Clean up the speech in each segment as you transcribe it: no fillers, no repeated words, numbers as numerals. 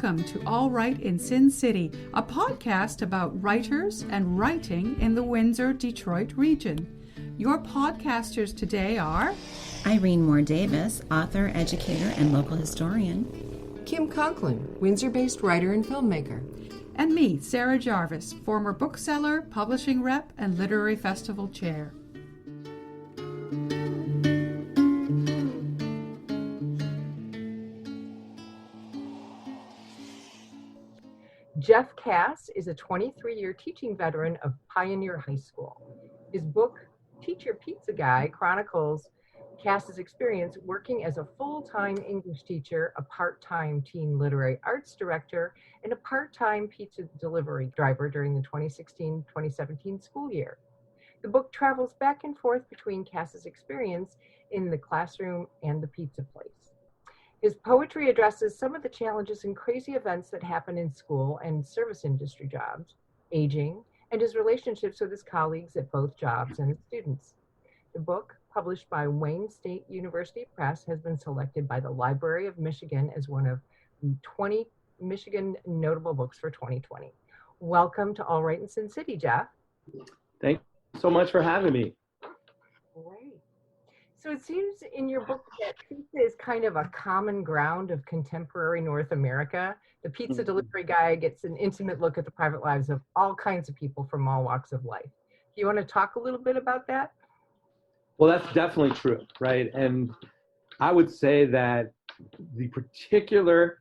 Welcome to All Right in Sin City, a podcast about writers and writing in the Windsor-Detroit region. Your podcasters today are Irene Moore Davis, author, educator, and local historian. Kim Conklin, Windsor-based writer and filmmaker. and me, Sarah Jarvis, former bookseller, publishing rep, and literary festival chair. Jeff Kass is a 23-year teaching veteran of Pioneer High School. His book, Teach Your Pizza Guy, chronicles Kass's experience working as a full-time English teacher, a part-time teen literary arts director, and a part-time pizza delivery driver during the 2016-2017 school year. The book travels back and forth between Kass's experience in the classroom and the pizza place. His poetry addresses some of the challenges and crazy events that happen in school and service industry jobs, aging, and his relationships with his colleagues at both jobs and his students. The book, published by Wayne State University Press, has been selected by the Library of Michigan as one of the 20 Michigan notable books for 2020. Welcome to All Right in Sin City, Jeff. Thank you so much for having me. Great. So it seems in your book that pizza is kind of a common ground of contemporary North America. The pizza delivery guy gets an intimate look at the private lives of all kinds of people from all walks of life. Do you want to talk a little bit about that? Well, that's definitely true, right? And I would say that the particular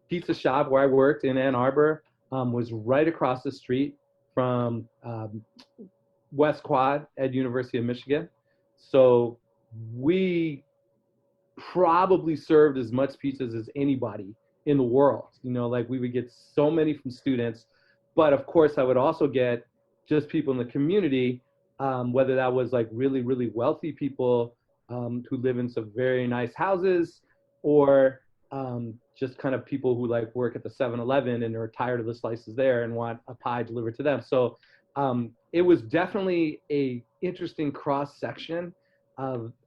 pizza shop where I worked in Ann Arbor was right across the street from West Quad at University of Michigan. So we probably served as much pizzas as anybody in the world. You know, like we would get so many from students, but of course I would also get just people in the community, whether that was like really, really wealthy people who live in some very nice houses, or just kind of people who like work at the 7-Eleven and are tired of the slices there and want a pie delivered to them. So it was definitely a interesting cross section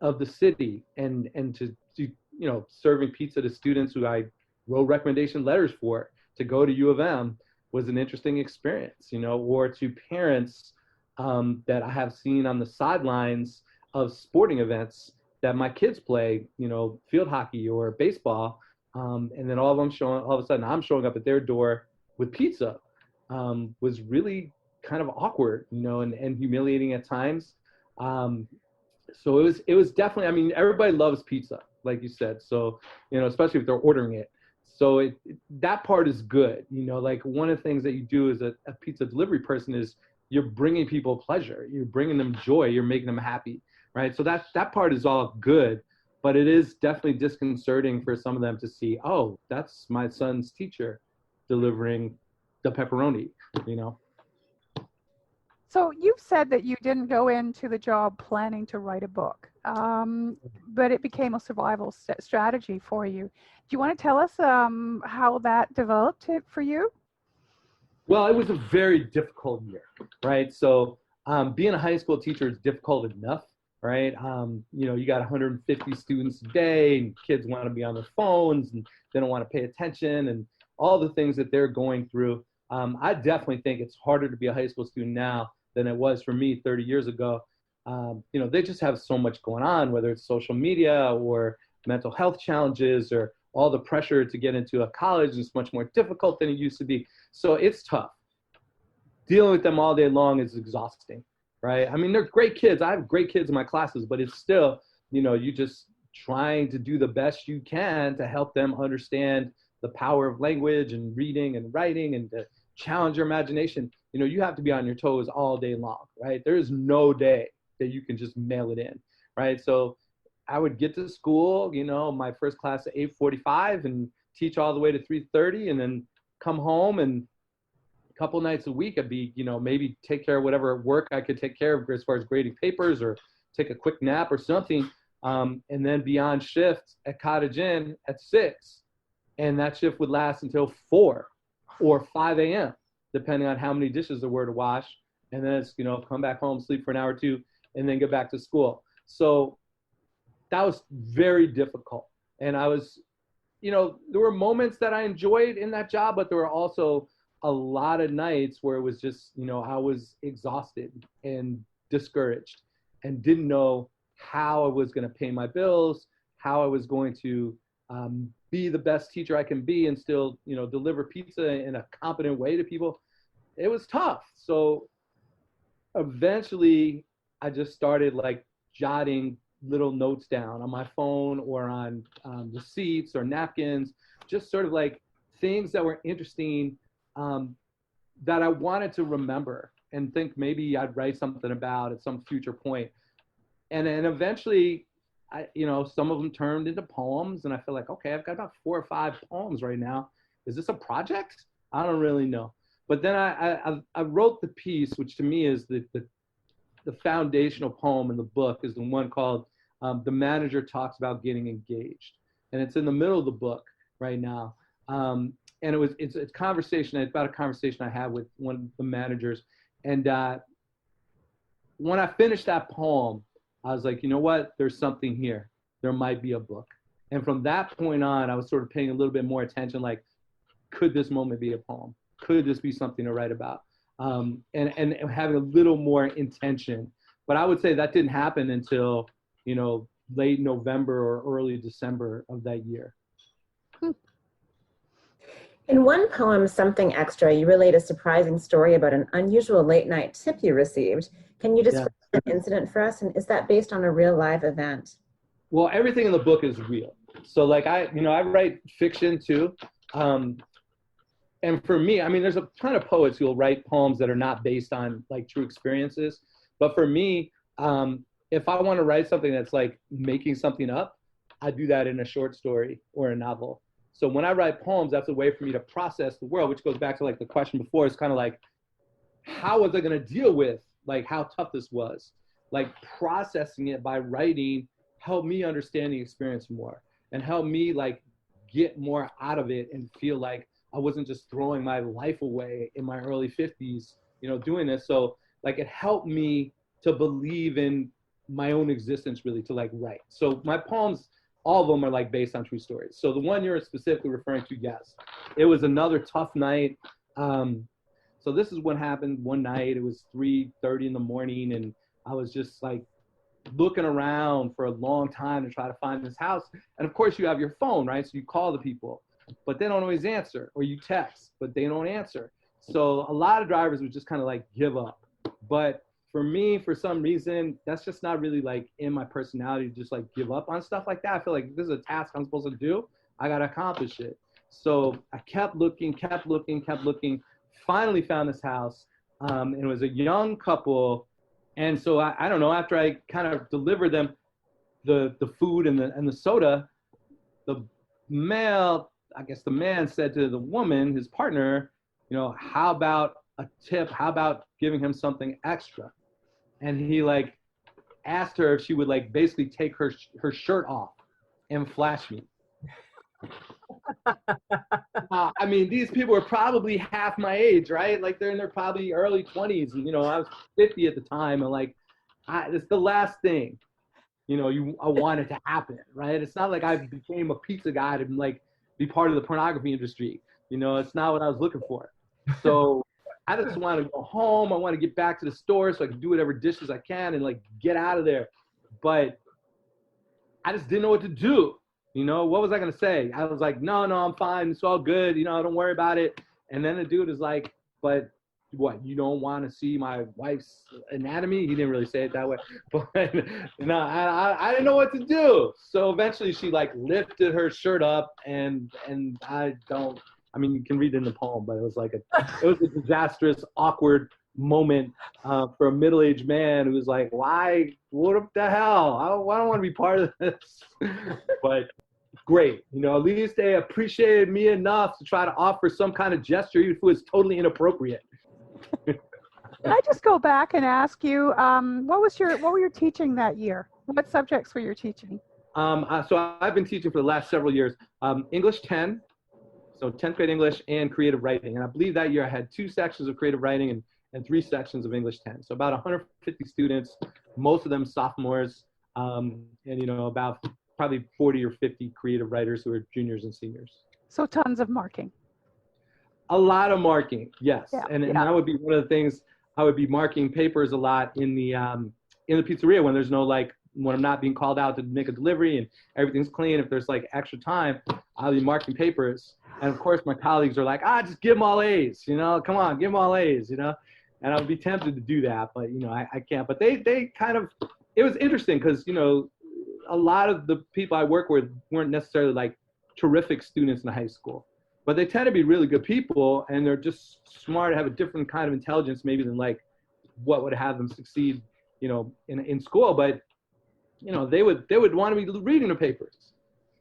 of the city, and to you know, serving pizza to students who I wrote recommendation letters for to go to U of M was an interesting experience, you know, or to parents that I have seen on the sidelines of sporting events that my kids play, you know, field hockey or baseball, and then all of a sudden I'm showing up at their door with pizza, was really kind of awkward, you know, and humiliating at times. So it was definitely, I mean, everybody loves pizza, like you said. So, you know, especially if they're ordering it. So that part is good. You know, like one of the things that you do as a pizza delivery person is you're bringing people pleasure. You're bringing them joy. You're making them happy, right? So that part is all good, but it is definitely disconcerting for some of them to see, oh, that's my son's teacher delivering the pepperoni, you know? So you've said that you didn't go into the job planning to write a book, but it became a survival strategy for you. Do you want to tell us how that developed for you? Well, it was a very difficult year, right? So being a high school teacher is difficult enough, right? You know, you got 150 students a day, and kids want to be on their phones, and they don't want to pay attention, and all the things that they're going through. I definitely think it's harder to be a high school student now than it was for me 30 years ago. You know, they just have so much going on, whether it's social media or mental health challenges or all the pressure to get into a college is much more difficult than it used to be. So it's tough. Dealing with them all day long is exhausting, right? I mean, they're great kids. I have great kids in my classes, but it's still, you know, you just trying to do the best you can to help them understand the power of language and reading and writing and to challenge your imagination. You know, you have to be on your toes all day long, right? There is no day that you can just mail it in, right? So I would get to school, you know, my first class at 8:45 and teach all the way to 3:30, and then come home, and a couple nights a week I'd be, you know, maybe take care of whatever work I could take care of as far as grading papers or take a quick nap or something, and then be on shift at Cottage Inn at 6. And that shift would last until 4 or 5 a.m., depending on how many dishes there were to wash. And then it's, you know, come back home, sleep for an hour or two, and then get back to school. So that was very difficult. And I was there were moments that I enjoyed in that job, but there were also a lot of nights where it was just, I was exhausted and discouraged and didn't know how I was going to pay my bills, how I was going to be the best teacher I can be and still, deliver pizza in a competent way to people. It was tough. So eventually I just started like jotting little notes down on my phone or on receipts or napkins, just sort of like things that were interesting that I wanted to remember and think maybe I'd write something about at some future point. And then eventually, some of them turned into poems, and I feel like, okay, I've got about 4 or 5 poems right now. Is this a project? I don't really know. But then I wrote the piece, which to me is the foundational poem in the book, is the one called "The Manager Talks About Getting Engaged," and it's in the middle of the book right now. And it's a conversation. It's about a conversation I had with one of the managers, and when I finished that poem, I was like, you know what? There's something here. There might be a book. And from that point on, I was sort of paying a little bit more attention. Like, could this moment be a poem? Could this be something to write about? And having a little more intention. But I would say that didn't happen until, late November or early December of that year. In one poem, Something Extra, you relate a surprising story about an unusual late night tip you received. Can you describe an incident for us? And is that based on a real live event? Well, everything in the book is real. So like I write fiction too. And for me, there's a ton of poets who will write poems that are not based on like true experiences. But for me, if I want to write something that's like making something up, I do that in a short story or a novel. So when I write poems, that's a way for me to process the world, which goes back to like the question before. It's kind of like, how was I going to deal with like how tough this was? Like processing it by writing helped me understand the experience more and help me like get more out of it and feel like I wasn't just throwing my life away in my early 50s, doing this. So like it helped me to believe in my own existence, really, to like write. So my poems, all of them are like based on true stories. So the one you're specifically referring to, yes, it was another tough night. So this is what happened one night. It was 3:30 in the morning, and I was just like looking around for a long time to try to find this house. And of course you have your phone, right? So you call the people, but they don't always answer, or you text, but they don't answer. So a lot of drivers would just kind of like give up. But for me, for some reason, that's just not really like in my personality to just like give up on stuff like that. I feel like this is a task I'm supposed to do. I got to accomplish it. So I kept looking, finally found this house. And it was a young couple. And so I don't know, after I kind of delivered them the food and the soda, the man said to the woman, his partner, how about a tip? How about giving him something extra? And he like asked her if she would like basically take her shirt off and flash me. These people are probably half my age, right? Like they're in their probably early 20s. And, I was 50 at the time, and like, it's the last thing, I wanted to happen, right? It's not like I became a pizza guy to like be part of the pornography industry. It's not what I was looking for. So I just want to go home. I want to get back to the store so I can do whatever dishes I can and like get out of there. But I just didn't know what to do. What was I going to say? I was like, no, I'm fine. It's all good. Don't worry about it. And then the dude is like, but what, you don't want to see my wife's anatomy? He didn't really say it that way. But no, I didn't know what to do. So eventually she like lifted her shirt up and you can read it in the poem, but it was a disastrous, awkward moment for a middle-aged man who was like, why, what the hell? I don't want to be part of this. But great. At least they appreciated me enough to try to offer some kind of gesture, even if it was totally inappropriate. Can I just go back and ask you, what were you teaching that year? What subjects were you teaching? So I've been teaching for the last several years, English 10, so 10th grade English and creative writing. And I believe that year I had 2 sections of creative writing and 3 sections of English 10. So about 150 students, most of them sophomores, and about probably 40 or 50 creative writers who are juniors and seniors. So tons of marking. A lot of marking, yes. Yeah, And yeah. that would be one of the things. I would be marking papers a lot in the pizzeria when there's no when I'm not being called out to make a delivery and everything's clean. If there's extra time, I'll be marking papers. And of course my colleagues are like, just give them all A's, come on, give them all A's, and I would be tempted to do that, but I can't. But they kind of, it was interesting because a lot of the people I work with weren't necessarily terrific students in high school, but they tend to be really good people, and they're just smart, have a different kind of intelligence maybe than what would have them succeed, in school. But they would want to be reading the papers.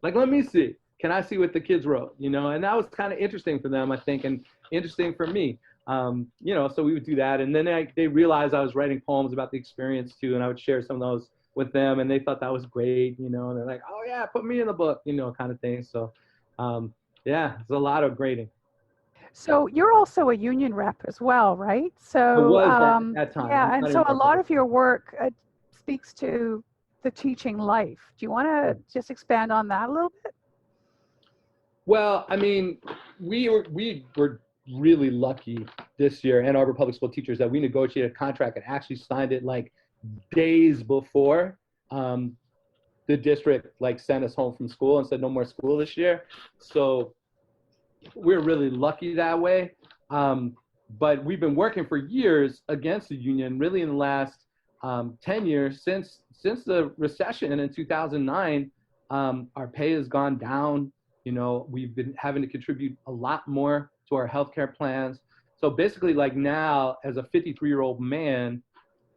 Let me see, can I see what the kids wrote? And that was kind of interesting for them, I think, and interesting for me. So we would do that, and then they realized I was writing poems about the experience too, and I would share some of those with them, and they thought that was great, and they're like, oh yeah, put me in the book, kind of thing. So yeah, it's a lot of grading. So you're also a union rep as well, right? So I was at that time. Yeah, and so a lot of your work speaks to the teaching life. Do you want to just expand on that a little bit? Well, I mean, we were really lucky this year, Ann Arbor Public School teachers, that we negotiated a contract and actually signed it days before the district sent us home from school and said no more school this year. So we're really lucky that way. But we've been working for years against the union, really in the last 10 years since the recession in 2009. Our pay has gone down. We've been having to contribute a lot more to our healthcare plans. So basically, now as a 53-year-old man,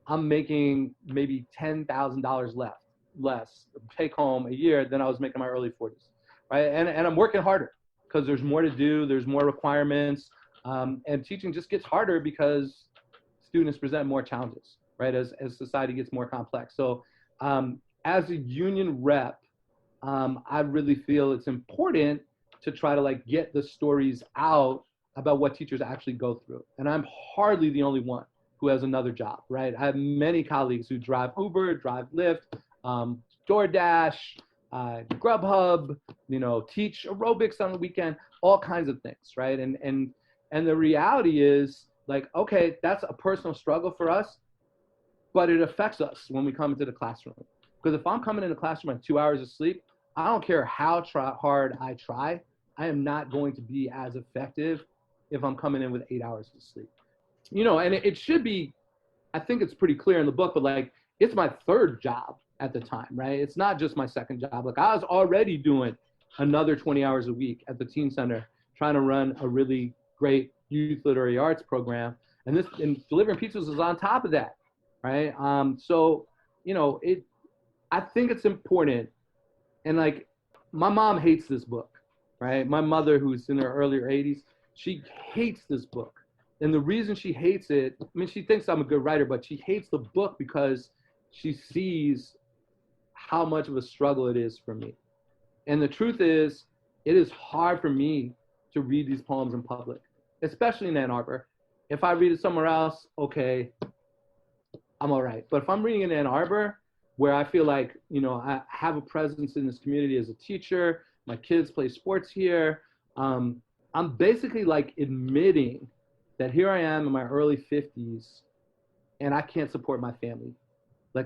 I'm making maybe $10,000 less take home a year than I was making in my early 40s, right? And I'm working harder because there's more to do, there's more requirements, and teaching just gets harder because students present more challenges, right? As society gets more complex. So as a union rep, I really feel it's important to try to get the stories out about what teachers actually go through. And I'm hardly the only one who has another job, right? I have many colleagues who drive Uber, drive Lyft, DoorDash, Grubhub, teach aerobics on the weekend, all kinds of things, right? And the reality is okay, that's a personal struggle for us, but it affects us when we come into the classroom. Because if I'm coming in the classroom on 2 hours of sleep, I don't care how hard I try, I am not going to be as effective if I'm coming in with 8 hours of sleep. And it should be, I think it's pretty clear in the book, but it's my third job at the time, right? It's not just my second job. I was already doing another 20 hours a week at the teen center, trying to run a really great youth literary arts program. And delivering pizzas is on top of that, right? So, I think it's important. And my mom hates this book, right? My mother, who's in her earlier 80s, she hates this book. And the reason she hates it, I mean, she thinks I'm a good writer, but she hates the book because she sees how much of a struggle it is for me. And the truth is, it is hard for me to read these poems in public, especially in Ann Arbor. If I read it somewhere else, okay, I'm all right. But if I'm reading in Ann Arbor, where I feel I have a presence in this community as a teacher, my kids play sports here, I'm basically admitting that here I am in my early 50s and I can't support my family.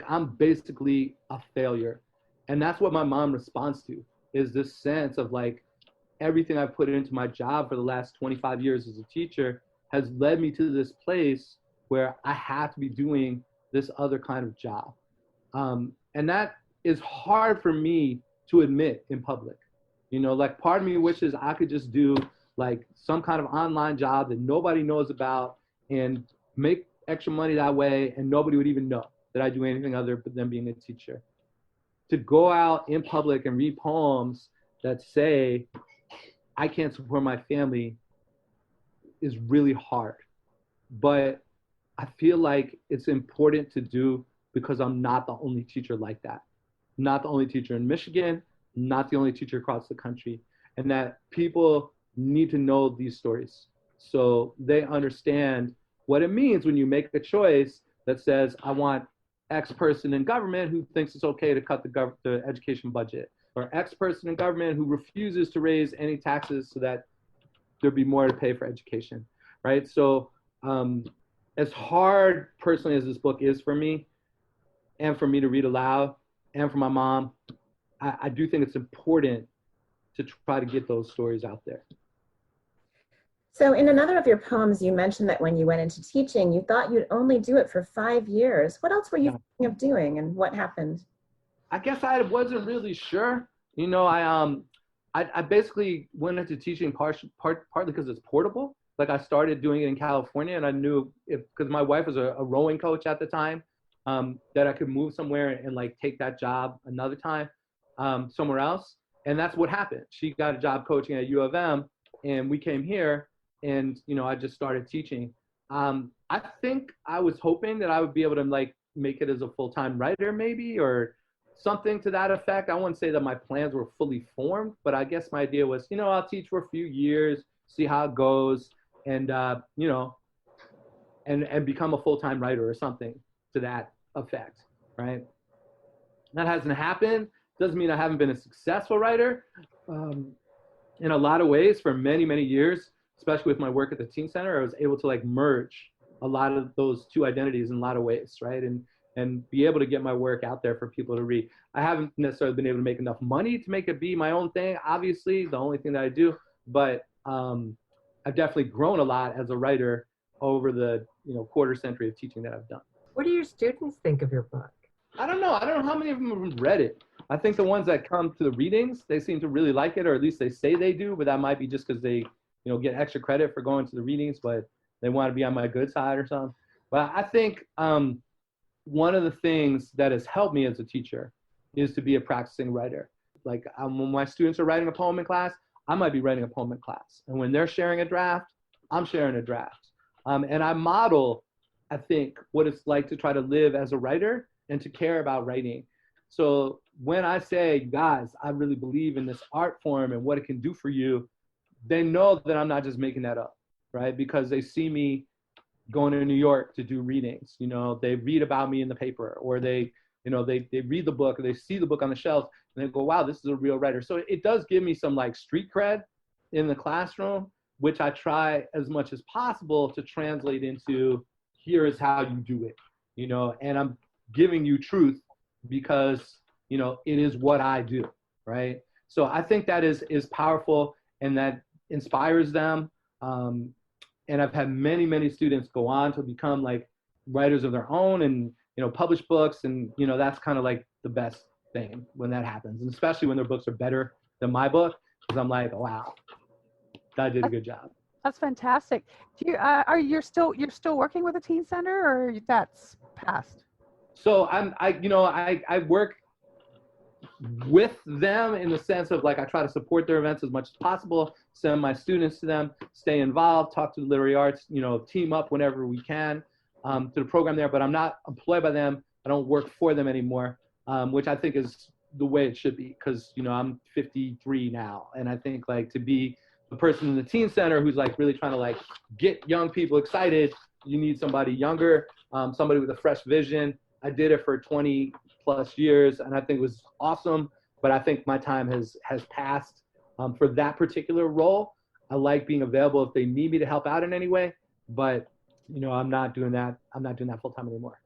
I'm basically a failure. And that's what my mom responds to, is this sense of everything I've put into my job for the last 25 years as a teacher has led me to this place where I have to be doing this other kind of job. And that is hard for me to admit in public. Part of me wishes I could just do some kind of online job that nobody knows about and make extra money that way, and nobody would even know that I do anything other than being a teacher. To go out in public and read poems that say I can't support my family is really hard. But I feel it's important to do because I'm not the only teacher like that. Not the only teacher in Michigan, not the only teacher across the country. And that people need to know these stories so they understand what it means when you make a choice that says, I want X person in government who thinks it's okay to cut the education budget. or X person in government who refuses to raise any taxes so that there'd be more to pay for education, right? So as hard personally as this book is for me, and for me to read aloud, and for my mom, I do think it's important to try to get those stories out there. So in another of your poems, you mentioned that when you went into teaching, you thought you'd only do it for 5 years. What else were you thinking of doing, and what happened? I guess I wasn't really sure. You know, I basically went into teaching partly because it's portable. Like I started doing it in California, and I knew because my wife was a rowing coach at the time, that I could move somewhere and like take that job another time somewhere else. And that's what happened. She got a job coaching at U of M, and we came here, and you know, I just started teaching. I think I was hoping that I would be able to like make it as a full-time writer maybe, or something to that effect. I wouldn't say that my plans were fully formed, but I guess my idea was, you know, I'll teach for a few years, see how it goes, and you know, and become a full-time writer or something to that effect, right? That hasn't happened. Doesn't mean I haven't been a successful writer. In a lot of ways, for many, many years, especially with my work at the Teen Center, I was able to like merge a lot of those two identities in a lot of ways, right? And be able to get my work out there for people to read. I haven't necessarily been able to make enough money to make it be my own thing, obviously, the only thing that I do, but I've definitely grown a lot as a writer over the quarter century of teaching that I've done. What do your students think of your book? I don't know how many of them have read it. I think the ones that come to the readings, they seem to really like it, or at least they say they do, but that might be just because they get extra credit for going to the readings, but they want to be on my good side or something. But I think one of the things that has helped me as a teacher is to be a practicing writer. Like when my students are writing a poem in class, I might be writing a poem in class. And when they're sharing a draft, I'm sharing a draft. And I model, I think, what it's like to try to live as a writer and to care about writing. So when I say, guys, I really believe in this art form and what it can do for you, they know that I'm not just making that up, right? Because they see me going to New York to do readings. They read about me in the paper, or they read the book, or they see the book on the shelf, and they go, wow, this is a real writer. So it does give me some like street cred in the classroom, which I try as much as possible to translate into, here is how you do it, and I'm giving you truth because, it is what I do, right? So I think that is powerful, and that inspires them. And I've had many, many students go on to become like writers of their own and, publish books. And, that's kind of like the best thing when that happens, and especially when their books are better than my book, because I'm like, wow, I did a good job. That's fantastic. Do you still working with the Teen Center, or that's past? So I work with them in the sense of like I try to support their events as much as possible, send my students to them, stay involved, talk to the literary arts, team up whenever we can to the program there. But I'm not employed by them. I don't work for them anymore, which I think is the way it should be, because I'm 53 now, and I think like to be the person in the Teen Center who's like really trying to like get young people excited, you need somebody younger, somebody with a fresh vision. I did it for 20 plus years, and I think it was awesome, but I think my time has passed for that particular role. I like being available if they need me to help out in any way, but I'm not doing that full time anymore.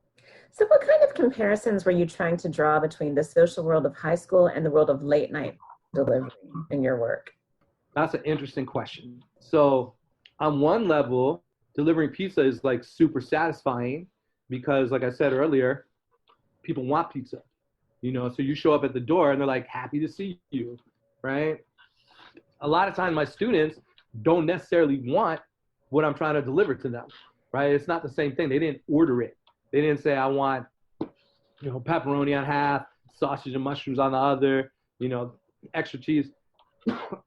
So what kind of comparisons were you trying to draw between the social world of high school and the world of late night delivery in your work? That's an interesting question. So on one level, delivering pizza is like super satisfying because, like I said earlier, people want pizza, so you show up at the door and they're like happy to see you, right? A lot of times my students don't necessarily want what I'm trying to deliver to them, right? It's not the same thing. They didn't order it. They didn't say, I want, pepperoni on half, sausage and mushrooms on the other, extra cheese.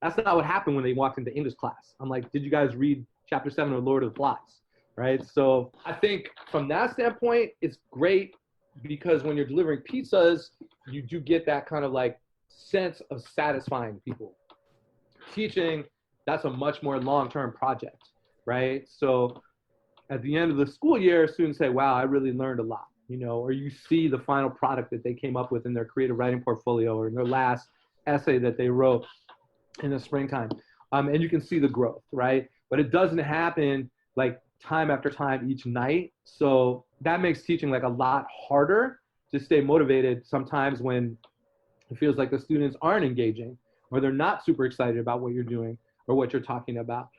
That's not what happened when they walked into English class. I'm like, did you guys read chapter 7 of Lord of the Flies, right? So I think from that standpoint, it's great because when you're delivering pizzas, you do get that kind of like sense of satisfying people. Teaching, that's a much more long-term project, right? So at the end of the school year, students say, wow, I really learned a lot, or you see the final product that they came up with in their creative writing portfolio or in their last essay that they wrote in the springtime. And you can see the growth, right? But it doesn't happen like time after time each night. So that makes teaching like a lot harder to stay motivated sometimes when it feels like the students aren't engaging or they're not super excited about what you're doing or what you're talking about.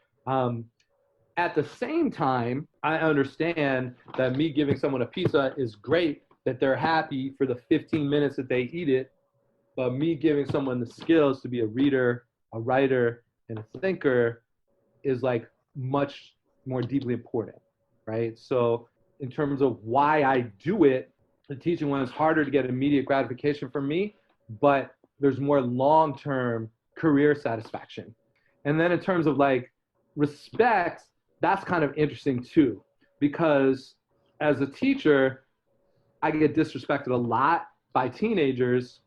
At the same time, I understand that me giving someone a pizza is great, that they're happy for the 15 minutes that they eat it, but me giving someone the skills to be a reader, a writer, and a thinker is like much more deeply important, right? So in terms of why I do it, the teaching one is harder to get immediate gratification from me, but there's more long-term career satisfaction. And then in terms of like respect, that's kind of interesting too, because as a teacher, I get disrespected a lot by teenagers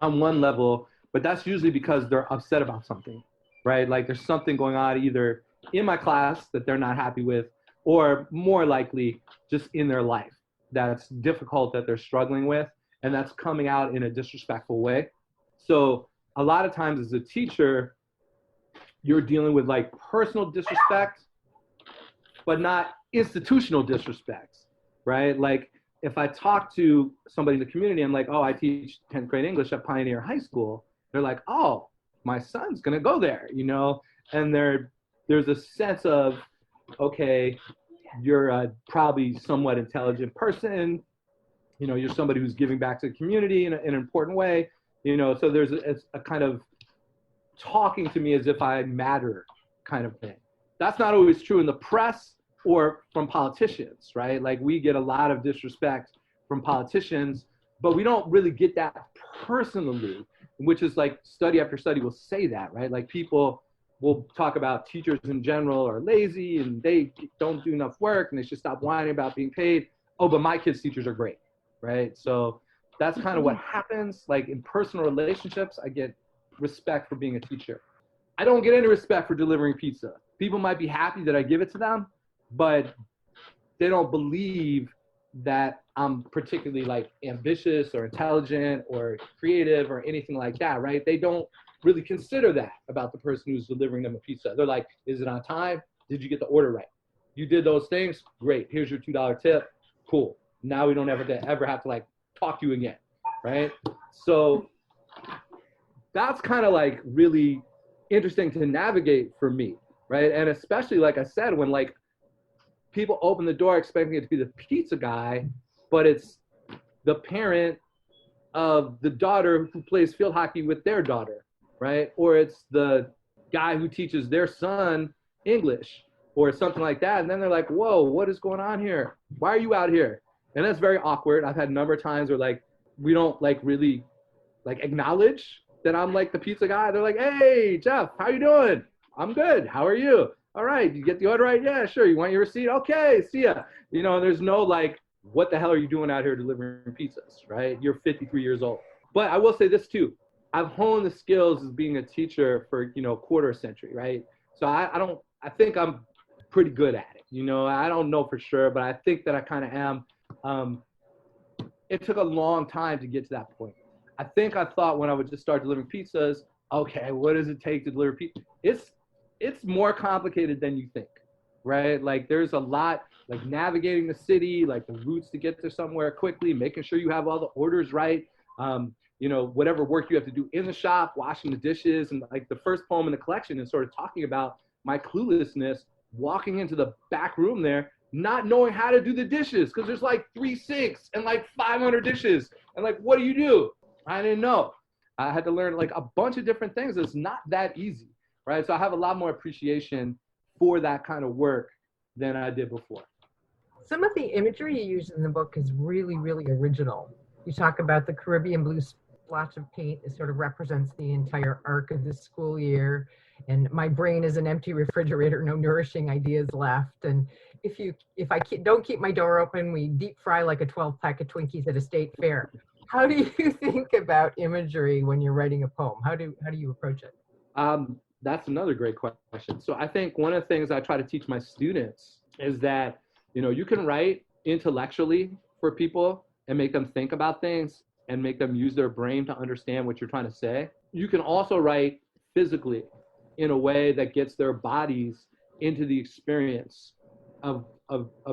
on one level, but that's usually because they're upset about something, right? Like there's something going on either in my class that they're not happy with, or more likely just in their life that's difficult, that they're struggling with, and that's coming out in a disrespectful way. So a lot of times as a teacher, you're dealing with like personal disrespect, but not institutional disrespect, right? Like if I talk to somebody in the community, I'm like, oh, I teach 10th grade English at Pioneer High School. They're like, oh, my son's gonna go there, you know? And there's a sense of, okay, you're a probably somewhat intelligent person, you know, you're somebody who's giving back to the community in an important way, you know, so there's a kind of talking to me as if I matter kind of thing. That's not always true in the press or from politicians, right? Like we get a lot of disrespect from politicians, but we don't really get that personally, which is like study after study will say that, right? Like people will talk about teachers in general are lazy and they don't do enough work and they should stop whining about being paid. Oh, but my kids' teachers are great, right? So that's kind of what happens. Like in personal relationships, I get respect for being a teacher. I don't get any respect for delivering pizza. People might be happy that I give it to them, but they don't believe that I'm particularly like ambitious or intelligent or creative or anything like that, right? They don't really consider that about the person who's delivering them a pizza. They're like, is it on time? Did you get the order right? You did those things? Great. Here's your $2 tip. Cool. Now we don't ever have to like talk to you again, right? So that's kind of like really interesting to navigate for me, right? And especially, like I said, when like people open the door expecting it to be the pizza guy, but it's the parent of the daughter who plays field hockey with their daughter, right? Or it's the guy who teaches their son English or something like that. And then they're like, whoa, what is going on here? Why are you out here? And that's very awkward. I've had a number of times where like, we don't like really like acknowledge that I'm like the pizza guy. They're like, hey, Jeff, how you doing? I'm good. How are you? All right. You get the order right? Yeah, sure. You want your receipt? Okay. See ya. You know, there's no like, what the hell are you doing out here delivering pizzas, right? You're 53 years old. But I will say this too. I've honed the skills as being a teacher for, you know, a quarter century, right? So I think I'm pretty good at it. You know, I don't know for sure, but I think that I kind of am. It took a long time to get to that point. I think I thought when I would just start delivering pizzas, okay, what does it take to deliver pizza? It's more complicated than you think, right? Like there's a lot, like navigating the city, like the routes to get to somewhere quickly, making sure you have all the orders right. You know, whatever work you have to do in the shop, washing the dishes. And like the first poem in the collection is sort of talking about my cluelessness, walking into the back room there, not knowing how to do the dishes because there's like 3 sinks and like 500 dishes. And like, what do? I didn't know. I had to learn like a bunch of different things. It's not that easy, right? So I have a lot more appreciation for that kind of work than I did before. Some of the imagery you use in the book is really, really original. You talk about the Caribbean blue splotch of paint. It sort of represents the entire arc of the school year. And my brain is an empty refrigerator, no nourishing ideas left. And if I don't keep my door open, we deep fry like a 12-pack of Twinkies at a state fair. How do you think about imagery when you're writing a poem? How do you approach it? That's another great question. So I think one of the things I try to teach my students is that, you know, you can write intellectually for people and make them think about things, and make them use their brain to understand what you're trying to say. You can also write physically in a way that gets their bodies into the experience of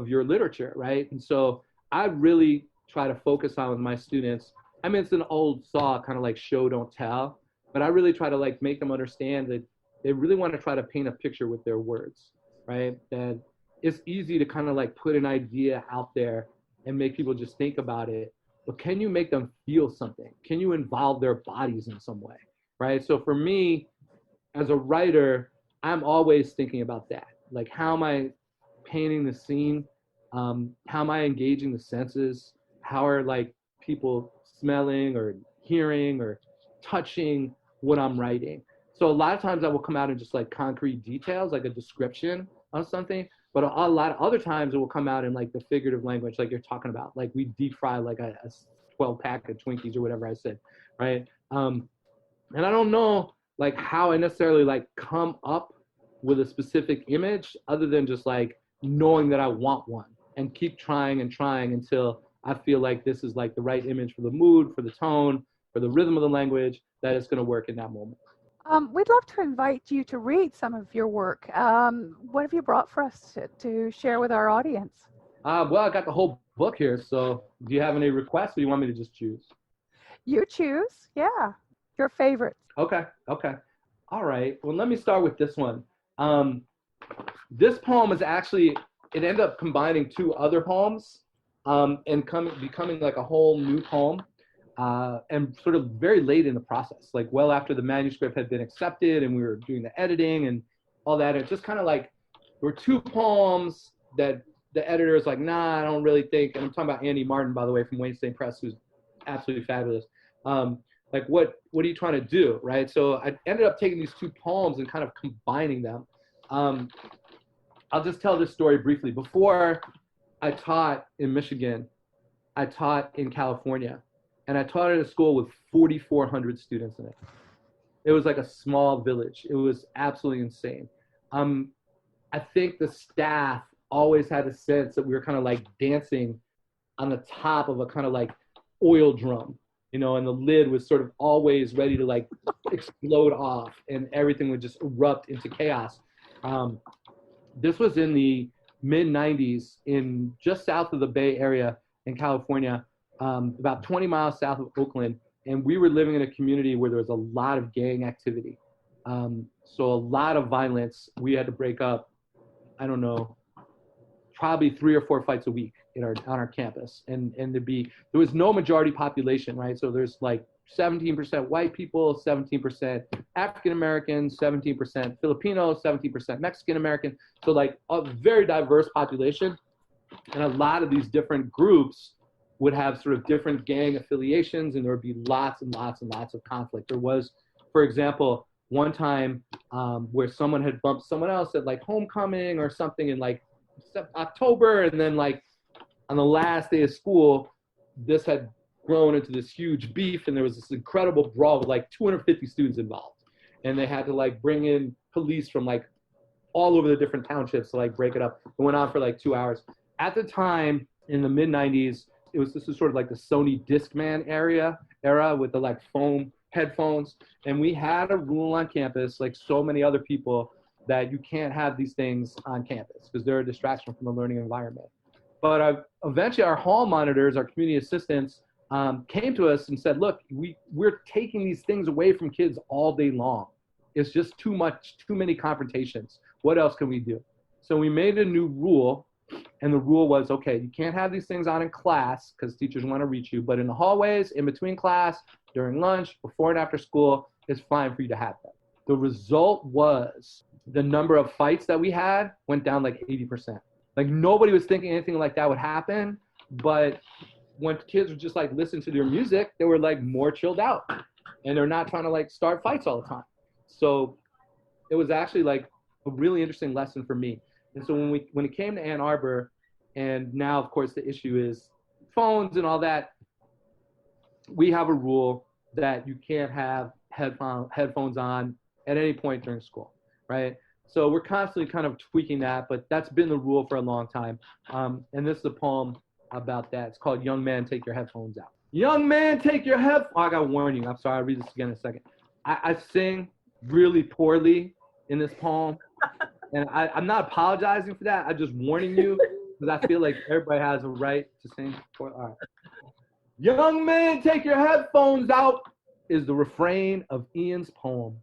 your literature, right? And so I really try to focus on with my students. I mean, it's an old saw, kind of like show, don't tell, but I really try to like make them understand that they really want to try to paint a picture with their words, right? That it's easy to kind of like put an idea out there and make people just think about it, but can you make them feel something? Can you involve their bodies in some way, right? So for me, as a writer, I'm always thinking about that. Like, how am I painting the scene? How am I engaging the senses? How are like people smelling or hearing or touching what I'm writing? So a lot of times I will come out in just like concrete details, like a description of something, but a lot of other times it will come out in like the figurative language, like you're talking about, like we deep fry like a 12 pack of Twinkies or whatever I said, right? And I don't know like how I necessarily like come up with a specific image other than just like knowing that I want one and keep trying and trying until I feel like this is like the right image for the mood, for the tone, for the rhythm of the language, that it's going to work in that moment. We'd love to invite you to read some of your work. What have you brought for us to share with our audience? Well, I got the whole book here, so do you have any requests or do you want me to just choose? You choose, yeah, your favorites. Okay. All right, well, let me start with this one. This poem is actually, it ended up combining two other poems and becoming like a whole new poem. And sort of very late in the process, like well after the manuscript had been accepted and we were doing the editing and all that. It's just kind of like, there were two poems that the editor is like, nah, I don't really think, and I'm talking about Andy Martin, by the way, from Wayne State Press, who's absolutely fabulous. Like, what are you trying to do, right? So I ended up taking these two poems and kind of combining them. I'll just tell this story briefly. Before I taught in Michigan, I taught in California. And I taught at a school with 4,400 students in it. It was like a small village. It was absolutely insane. I think the staff always had a sense that we were kind of like dancing on the top of a kind of like oil drum, you know, and the lid was sort of always ready to like explode off and everything would just erupt into chaos. This was in the mid-90s in just south of the Bay Area in California. About 20 miles south of Oakland, and we were living in a community where there was a lot of gang activity. So a lot of violence. We had to break up, I don't know, probably 3 or 4 fights a week on our campus. And there was no majority population, right? So there's like 17% white people, 17% African Americans, 17% Filipinos, 17% Mexican American. So like a very diverse population. And a lot of these different groups would have sort of different gang affiliations, and there would be lots and lots and lots of conflict. There was, for example, one time where someone had bumped someone else at like homecoming or something in like October, and then like on the last day of school, this had grown into this huge beef, and there was this incredible brawl with like 250 students involved. And they had to like bring in police from like all over the different townships to like break it up. It went on for like 2 hours. At the time, in the mid-90s, this was sort of like the Sony Discman era with the like foam headphones. And we had a rule on campus, like so many other people, that you can't have these things on campus because they're a distraction from the learning environment. But eventually our hall monitors, our community assistants, came to us and said, look, we're taking these things away from kids all day long. It's just too many confrontations. What else can we do? So we made a new rule. And the rule was, okay, you can't have these things on in class because teachers want to reach you, but in the hallways, in between class, during lunch, before and after school, it's fine for you to have them. The result was the number of fights that we had went down like 80%. Like nobody was thinking anything like that would happen, but when kids would just like listen to their music, they were like more chilled out and they're not trying to like start fights all the time. So it was actually like a really interesting lesson for me. And so when it came to Ann Arbor, and now of course the issue is phones and all that, we have a rule that you can't have headphones on at any point during school, right? So we're constantly kind of tweaking that, but that's been the rule for a long time. And this is a poem about that. It's called Young Man, Take Your Headphones Out. Young man, take your head. Oh, I got to warn you. I'm sorry. I'll read this again in a second. I sing really poorly in this poem. And I'm not apologizing for that. I'm just warning you because I feel like everybody has a right to sing. All right. Young man, take your headphones out is the refrain of Ian's poem.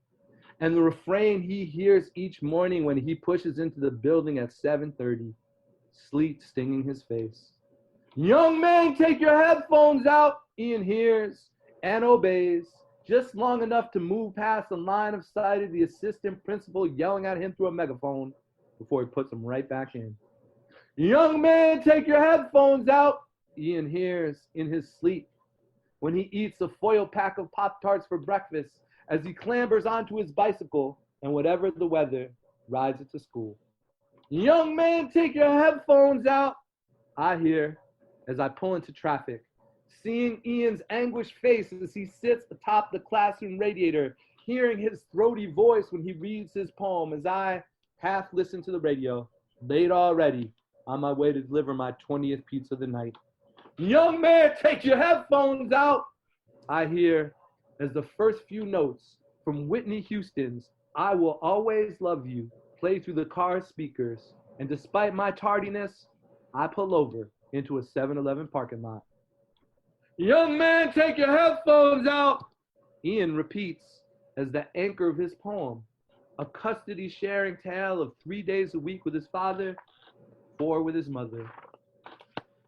And the refrain he hears each morning when he pushes into the building at 7:30, sleet stinging his face. Young man, take your headphones out, Ian hears and obeys, just long enough to move past the line of sight of the assistant principal yelling at him through a megaphone before he puts them right back in. Young man, take your headphones out, Ian hears in his sleep when he eats a foil pack of Pop-Tarts for breakfast as he clambers onto his bicycle and whatever the weather, rides it to school. Young man, take your headphones out, I hear as I pull into traffic, seeing Ian's anguished face as he sits atop the classroom radiator, hearing his throaty voice when he reads his poem as I half listen to the radio, late already, on my way to deliver my 20th pizza of the night. Young man, take your headphones out, I hear as the first few notes from Whitney Houston's I Will Always Love You play through the car's speakers, and despite my tardiness, I pull over into a 7-Eleven parking lot. Young man, take your headphones out, Ian repeats as the anchor of his poem, a custody-sharing tale of 3 days a week with his father, 4 with his mother.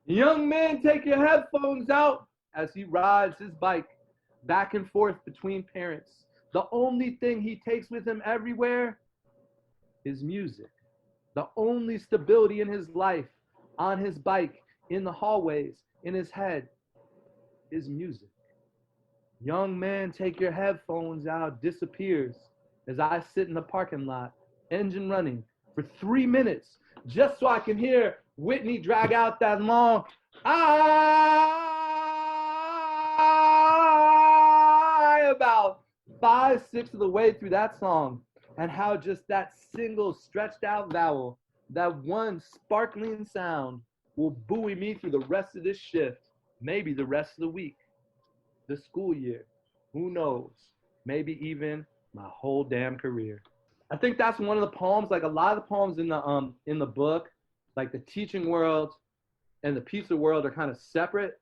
Young man, take your headphones out as he rides his bike back and forth between parents. The only thing he takes with him everywhere is music. The only stability in his life, on his bike, in the hallways, in his head, is music. Young man, take your headphones out disappears as I sit in the parking lot, engine running, for 3 minutes, just so I can hear Whitney drag out that long I about 5/6 of the way through that song, and how just that single stretched out vowel, that one sparkling sound, will buoy me through the rest of this shift, maybe the rest of the week, the school year, who knows, maybe even my whole damn career. I think that's one of the poems, like a lot of the poems in the book, like the teaching world and the pizza world are kind of separate,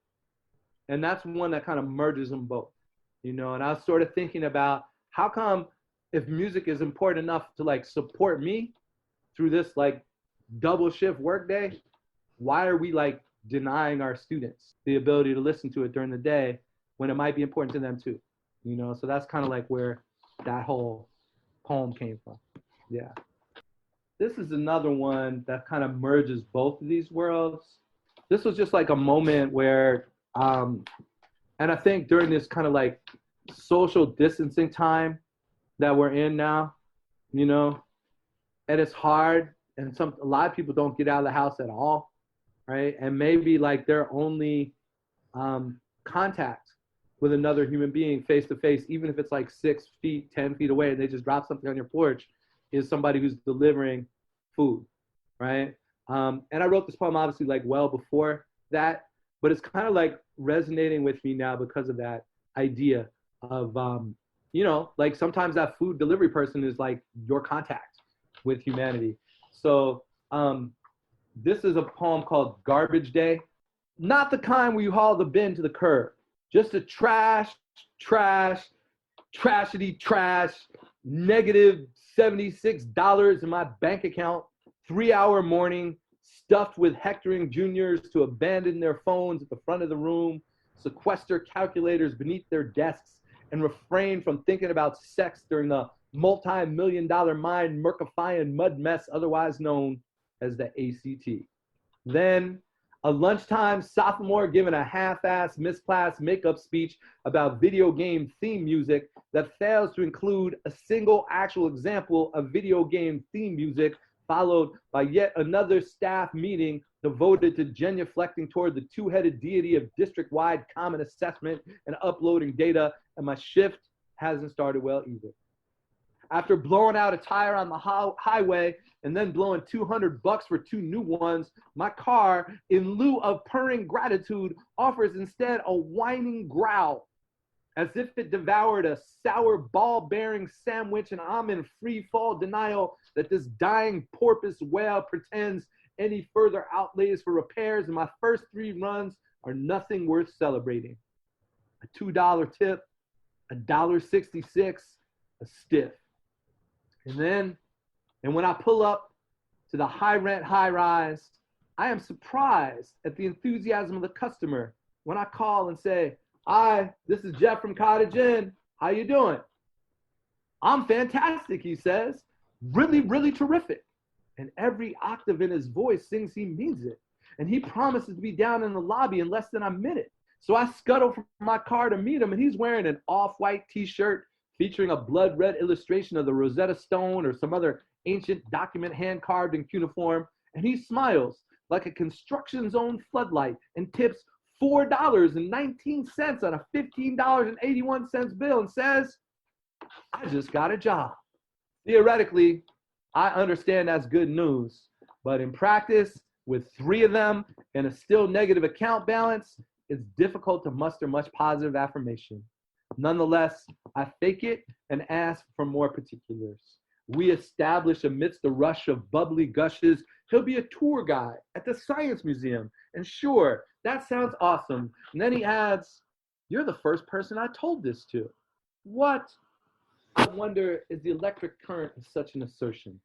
and that's one that kind of merges them both, you know. And I was sort of thinking about how come, if music is important enough to like support me through this like double shift workday, why are we like denying our students the ability to listen to it during the day when it might be important to them too, you know? So that's kind of like where that whole poem came from. Yeah. This is another one that kind of merges both of these worlds. This was just like a moment where, and I think during this kind of like social distancing time that we're in now, you know, and it's hard, and a lot of people don't get out of the house at all, right? And maybe like their only contact with another human being face to face, even if it's like 6 feet, 10 feet away, and they just drop something on your porch, is somebody who's delivering food, right? And I wrote this poem obviously like well before that, but it's kind of like resonating with me now because of that idea of, you know, like sometimes that food delivery person is like your contact with humanity. So this is a poem called Garbage Day. Not the kind where you haul the bin to the curb, just a trashity trash, negative $76 in my bank account, 3-hour morning, stuffed with hectoring juniors to abandon their phones at the front of the room, sequester calculators beneath their desks, and refrain from thinking about sex during the multi-million-dollar mind murkifying mud mess otherwise known as the ACT. Then a lunchtime sophomore giving a half-ass misclass makeup speech about video game theme music that fails to include a single actual example of video game theme music, followed by yet another staff meeting devoted to genuflecting toward the two-headed deity of district-wide common assessment and uploading data, and my shift hasn't started well either. After blowing out a tire on the highway and then blowing $200 for 2 new ones, my car, in lieu of purring gratitude, offers instead a whining growl, as if it devoured a sour ball-bearing sandwich, and I'm in free-fall denial that this dying porpoise whale pretends any further outlays for repairs, and my first 3 runs are nothing worth celebrating. A $2 tip, $1.66, a stiff. And when I pull up to the high-rent high-rise, I am surprised at the enthusiasm of the customer when I call and say, "Hi, this is Jeff from Cottage Inn. How you doing?" "I'm fantastic," he says. "Really, really terrific." And every octave in his voice sings he means it. And he promises to be down in the lobby in less than a minute. So I scuttle from my car to meet him, and he's wearing an off-white t-shirt featuring a blood-red illustration of the Rosetta Stone or some other ancient document hand-carved in cuneiform. And he smiles like a construction zone floodlight and tips $4.19 on a $15.81 bill and says, "I just got a job." Theoretically, I understand that's good news, but in practice, with 3 of them and a still negative account balance, it's difficult to muster much positive affirmation. Nonetheless, I fake it and ask for more particulars. We establish amidst the rush of bubbly gushes, he'll be a tour guide at the Science Museum. And sure, that sounds awesome. And then he adds, "You're the first person I told this to." What, I wonder, is the electric current of such an assertion?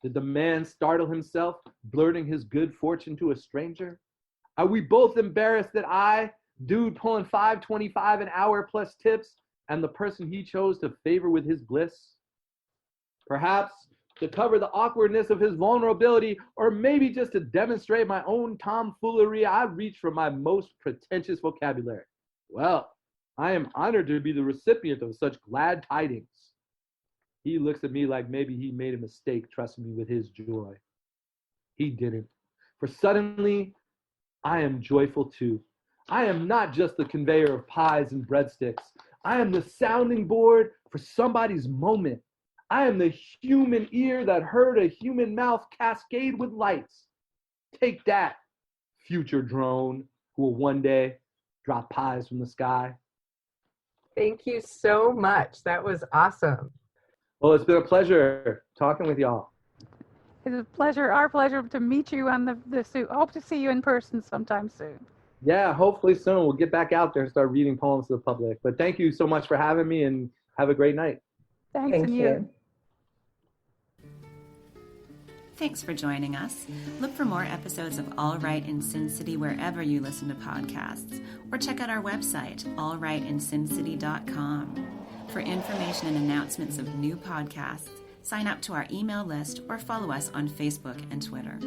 Did the man startle himself, blurting his good fortune to a stranger? Are we both embarrassed that I, dude pulling $5.25 an hour plus tips, am the person he chose to favor with his bliss? Perhaps to cover the awkwardness of his vulnerability, or maybe just to demonstrate my own tomfoolery, I reach for my most pretentious vocabulary. "Well, I am honored to be the recipient of such glad tidings." He looks at me like maybe he made a mistake trusting me with his joy. He didn't. For suddenly, I am joyful too. I am not just the conveyor of pies and breadsticks. I am the sounding board for somebody's moment. I am the human ear that heard a human mouth cascade with lights. Take that, future drone who will one day drop pies from the sky. Thank you so much. That was awesome. Well, it's been a pleasure talking with y'all. It's a pleasure, our pleasure, to meet you on the suit. Hope to see you in person sometime soon. Yeah, hopefully soon we'll get back out there and start reading poems to the public. But thank you so much for having me, and have a great night. Thanks, Thank and you. Thanks for joining us. Look for more episodes of All Right in Sin City wherever you listen to podcasts, or check out our website, allrightinsincity.com. For information and announcements of new podcasts, sign up to our email list or follow us on Facebook and Twitter.